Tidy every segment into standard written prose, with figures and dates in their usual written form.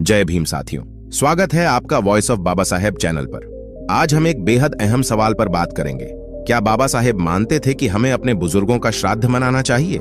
जय भीम साथियों, स्वागत है आपका voice of Baba Saheb channel पर। आज हम एक बेहद अहम सवाल पर बात करेंगे। क्या बाबा साहेब मानते थे कि हमें अपने बुजुर्गों का श्राद्ध मनाना चाहिए?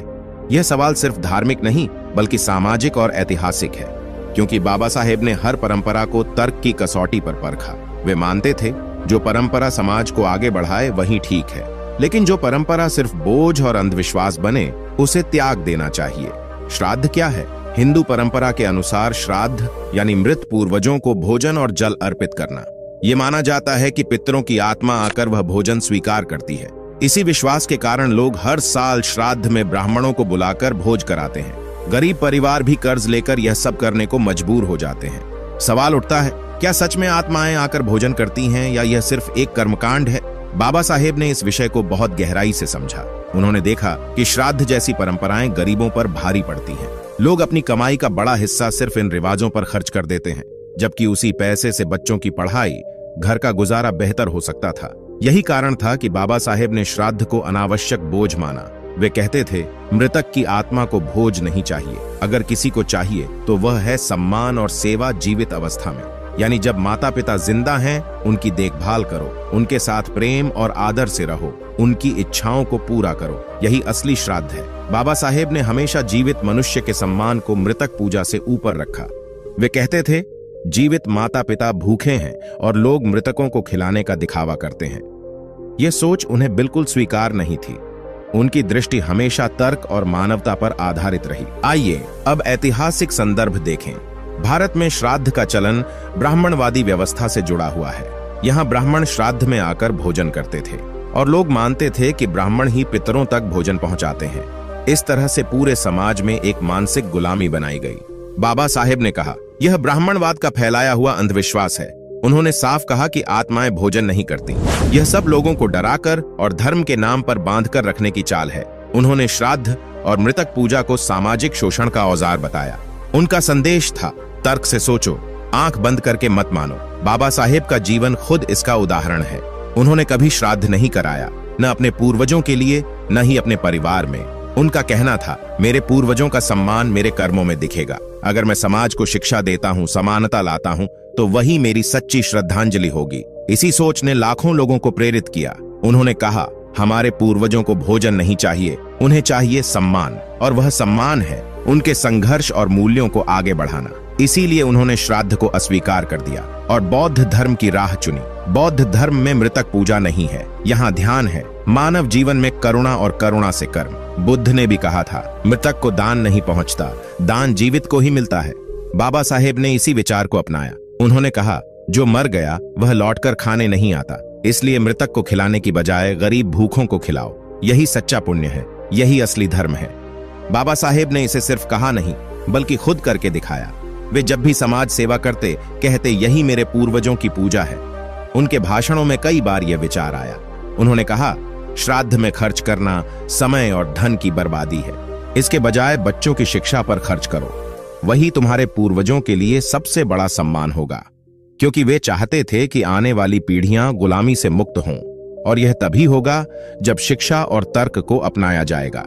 यह सवाल सिर्फ धार्मिक नहीं बल्कि सामाजिक और ऐतिहासिक है, क्योंकि बाबा साहेब ने हर परंपरा को तर्क की कसौटी पर परखा। वे मानते थे जो परंपरा समाज को आगे बढ़ाए वही ठीक है, लेकिन जो परंपरा सिर्फ बोझ और अंधविश्वास बने उसे त्याग देना चाहिए। श्राद्ध क्या है? हिंदू परंपरा के अनुसार श्राद्ध यानी मृत पूर्वजों को भोजन और जल अर्पित करना। ये माना जाता है कि पितरों की आत्मा आकर वह भोजन स्वीकार करती है। इसी विश्वास के कारण लोग हर साल श्राद्ध में ब्राह्मणों को बुलाकर भोज कराते हैं। गरीब परिवार भी कर्ज लेकर यह सब करने को मजबूर हो जाते हैं। सवाल उठता है, क्या सच में आत्माएं आकर भोजन करती हैं या यह सिर्फ एक कर्मकांड है? बाबा साहेब ने इस विषय को बहुत गहराई से समझा। उन्होंने देखा कि श्राद्ध जैसी परंपराएं गरीबों पर भारी पड़ती हैं। लोग अपनी कमाई का बड़ा हिस्सा सिर्फ इन रिवाजों पर खर्च कर देते हैं, जबकि उसी पैसे से बच्चों की पढ़ाई, घर का गुजारा बेहतर हो सकता था। यही कारण था कि बाबा साहेब ने श्राद्ध को अनावश्यक बोझ माना। वे कहते थे, मृतक की आत्मा को भोज नहीं चाहिए। अगर किसी को चाहिए तो वह है सम्मान और सेवा जीवित अवस्था में। यानी जब माता पिता जिंदा हैं, उनकी देखभाल करो, उनके साथ प्रेम और आदर से रहो, उनकी इच्छाओं को पूरा करो। यही असली श्राद्ध है। बाबा साहेब ने हमेशा जीवित मनुष्य के सम्मान को मृतक पूजा से ऊपर रखा। वे कहते थे, जीवित माता पिता भूखे हैं और लोग मृतकों को खिलाने का दिखावा करते हैं। यह सोच उन्हें बिल्कुल स्वीकार नहीं थी। उनकी दृष्टि हमेशा तर्क और मानवता पर आधारित रही। आइए अब ऐतिहासिक संदर्भ देखें। भारत में श्राद्ध का चलन ब्राह्मणवादी व्यवस्था से जुड़ा हुआ है। यहाँ ब्राह्मण श्राद्ध में आकर भोजन करते थे और लोग मानते थे कि ब्राह्मण ही पितरों तक भोजन पहुंचाते हैं। इस तरह से पूरे समाज में एक मानसिक गुलामी बनाई गई। बाबा साहेब ने कहा, यह ब्राह्मणवाद का फैलाया हुआ अंधविश्वास है। उन्होंने साफ कहा कि आत्माएं भोजन नहीं करती। यह सब लोगों को डराकर और धर्म के नाम पर बांधकर रखने की चाल है। उन्होंने श्राद्ध और मृतक पूजा को सामाजिक शोषण का औजार बताया। उनका संदेश था, तर्क से सोचो, आंख बंद करके मत मानो। बाबा साहेब का जीवन खुद इसका उदाहरण है। उन्होंने कभी श्राद्ध नहीं कराया, न अपने पूर्वजों के लिए न ही अपने परिवार में। उनका कहना था, मेरे पूर्वजों का सम्मान मेरे कर्मों में दिखेगा। अगर मैं समाज को शिक्षा देता हूँ, समानता लाता हूँ, तो वही मेरी सच्ची श्रद्धांजलि होगी। इसी सोच ने लाखों लोगों को प्रेरित किया। उन्होंने कहा, हमारे पूर्वजों को भोजन नहीं चाहिए, उन्हें चाहिए सम्मान, और वह सम्मान है उनके संघर्ष और मूल्यों को आगे बढ़ाना। इसीलिए उन्होंने श्राद्ध को अस्वीकार कर दिया और बौद्ध धर्म की राह चुनी। बौद्ध धर्म में मृतक पूजा नहीं है, यहाँ ध्यान है। मानव जीवन में करुणा और करुणा से कर्म। बुद्ध ने भी कहा था, मृतक को दान नहीं पहुंचता, दान जीवित को ही मिलता है। बाबा साहेब ने इसी विचार को अपनाया। उन्होंने कहा, जो मर गया वह लौटकर खाने नहीं आता, इसलिए मृतक को खिलाने की बजाय गरीब भूखों को खिलाओ। यही सच्चा पुण्य है, यही असली धर्म है। बाबा साहेब ने इसे सिर्फ कहा नहीं बल्कि खुद करके दिखाया। वे जब भी समाज सेवा करते, कहते, यही मेरे पूर्वजों की पूजा है। उनके भाषणों में कई बार यह विचार आया। उन्होंने कहा, श्राद्ध में खर्च करना समय और धन की बर्बादी है। इसके बजाय बच्चों की शिक्षा पर खर्च करो, वही तुम्हारे पूर्वजों के लिए सबसे बड़ा सम्मान होगा। क्योंकि वे चाहते थे कि आने वाली पीढ़ियां गुलामी से मुक्त हों, और यह तभी होगा जब शिक्षा और तर्क को अपनाया जाएगा।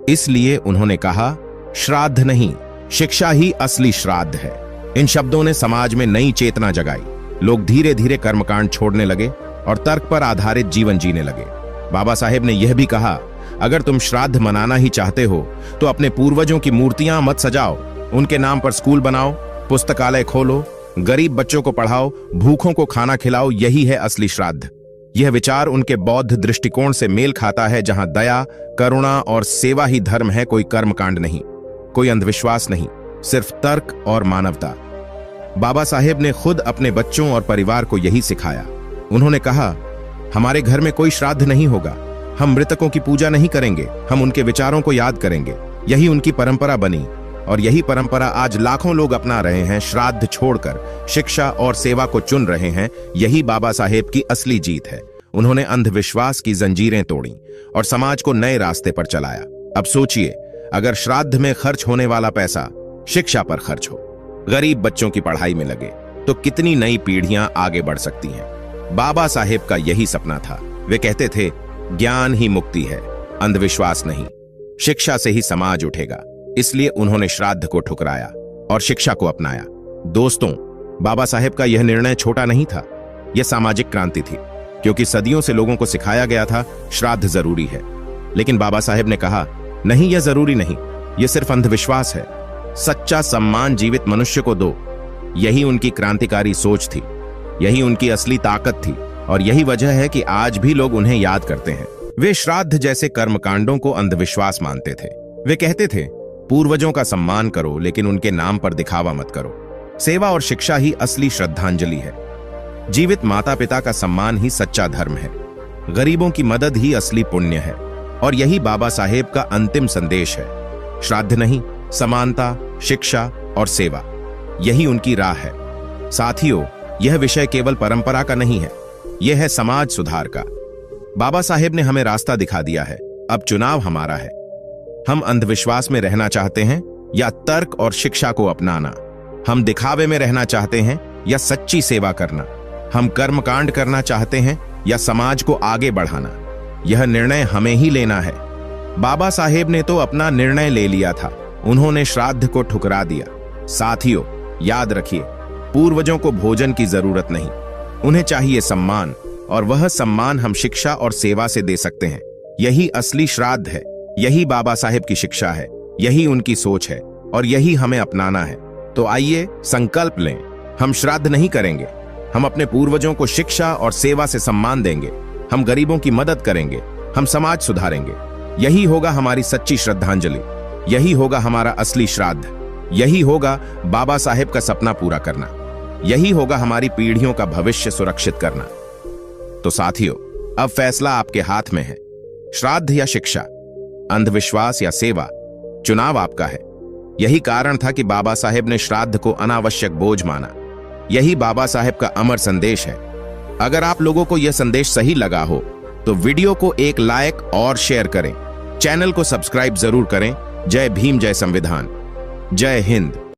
इसलिए उन्होंने कहा, श्राद्ध नहीं, शिक्षा ही असली श्राद्ध है। इन शब्दों ने समाज में नई चेतना जगाई। लोग धीरे धीरे कर्मकांड छोड़ने लगे और तर्क पर आधारित जीवन जीने लगे। बाबा साहेब ने यह भी कहा, अगर तुम श्राद्ध मनाना ही चाहते हो तो अपने पूर्वजों की मूर्तियां मत सजाओ, उनके नाम पर स्कूल बनाओ, पुस्तकालय खोलो, गरीब बच्चों को पढ़ाओ, भूखों को खाना खिलाओ। यही है असली श्राद्ध। यह विचार उनके बौद्ध दृष्टिकोण से मेल खाता है, जहां दया, करुणा और सेवा ही धर्म है, कोई कर्मकांड नहीं, कोई अंधविश्वास नहीं, सिर्फ तर्क और मानवता। बाबा साहेब ने खुद अपने बच्चों और परिवार को यही सिखाया। उन्होंने कहा, हमारे घर में कोई श्राद्ध नहीं होगा, हम मृतकों की पूजा नहीं करेंगे, हम उनके विचारों को याद करेंगे। यही उनकी परंपरा बनी और यही परंपरा आज लाखों लोग अपना रहे हैं। श्राद्ध छोड़कर शिक्षा और सेवा को चुन रहे हैं। यही बाबा साहेब की असली जीत है। उन्होंने अंधविश्वास की जंजीरें तोड़ी और समाज को नए रास्ते पर चलाया। अब सोचिए, अगर श्राद्ध में खर्च होने वाला पैसा शिक्षा पर खर्च हो, गरीब बच्चों की पढ़ाई में लगे, तो कितनी नई पीढ़ियां आगे बढ़ सकती हैं। बाबा साहेब का यही सपना था। वे कहते थे, ज्ञान ही मुक्ति है, अंधविश्वास नहीं। शिक्षा से ही समाज उठेगा। इसलिए उन्होंने श्राद्ध को ठुकराया और शिक्षा को अपनाया। दोस्तों, बाबा साहेब का यह निर्णय छोटा नहीं था, यह सामाजिक क्रांति थी, क्योंकि सदियों से लोगों को सिखाया गया था श्राद्ध जरूरी है। लेकिन बाबा साहेब ने कहा, नहीं, यह जरूरी नहीं, यह सिर्फ अंधविश्वास है। सच्चा सम्मान जीवित मनुष्य को दो। यही उनकी क्रांतिकारी सोच थी, यही उनकी असली ताकत थी, और यही वजह है कि आज भी लोग उन्हें याद करते हैं। वे श्राद्ध जैसे कर्मकांडों को अंधविश्वास मानते थे। वे कहते थे, पूर्वजों का सम्मान करो, लेकिन उनके नाम पर दिखावा मत करो। सेवा और शिक्षा ही असली श्रद्धांजलि है। जीवित माता पिता का सम्मान ही सच्चा धर्म है। गरीबों की मदद ही असली पुण्य है। और यही बाबा साहेब का अंतिम संदेश है। श्राद्ध नहीं, समानता, शिक्षा और सेवा, यही उनकी राह है। साथियों, यह विषय केवल परंपरा का नहीं है, यह है समाज सुधार का। बाबा साहेब ने हमें रास्ता दिखा दिया है। अब चुनाव हमारा है। हम अंधविश्वास में रहना चाहते हैं या तर्क और शिक्षा को अपनाना? हम दिखावे में रहना चाहते हैं या सच्ची सेवा करना? हम कर्मकांड करना चाहते हैं या समाज को आगे बढ़ाना? यह निर्णय हमें ही लेना है। बाबा साहेब ने तो अपना निर्णय ले लिया था। उन्होंने श्राद्ध को ठुकरा दिया। साथियों, याद रखिए, पूर्वजों को भोजन की जरूरत नहीं, उन्हें चाहिए सम्मान, और वह सम्मान हम शिक्षा और सेवा से दे सकते हैं। यही असली श्राद्ध है, यही बाबा साहेब की शिक्षा है, यही उनकी सोच है, और यही हमें अपनाना है। तो आइए संकल्प लें, हम श्राद्ध नहीं करेंगे, हम अपने पूर्वजों को शिक्षा और सेवा से सम्मान देंगे, हम गरीबों की मदद करेंगे, हम समाज सुधारेंगे। यही होगा हमारी सच्ची श्रद्धांजलि, यही होगा हमारा असली श्राद्ध, यही होगा बाबा साहेब का सपना पूरा करना, यही होगा हमारी पीढ़ियों का भविष्य सुरक्षित करना। तो साथियों, अब फैसला आपके हाथ में है। श्राद्ध या शिक्षा, अंधविश्वास या सेवा, चुनाव आपका है। यही कारण था कि बाबा साहेब ने श्राद्ध को अनावश्यक बोझ माना। यही बाबा साहेब का अमर संदेश है। अगर आप लोगों को यह संदेश सही लगा हो तो वीडियो को एक लाइक और शेयर करें। चैनल को सब्सक्राइब जरूर करें। जय भीम, जय संविधान, जय हिंद।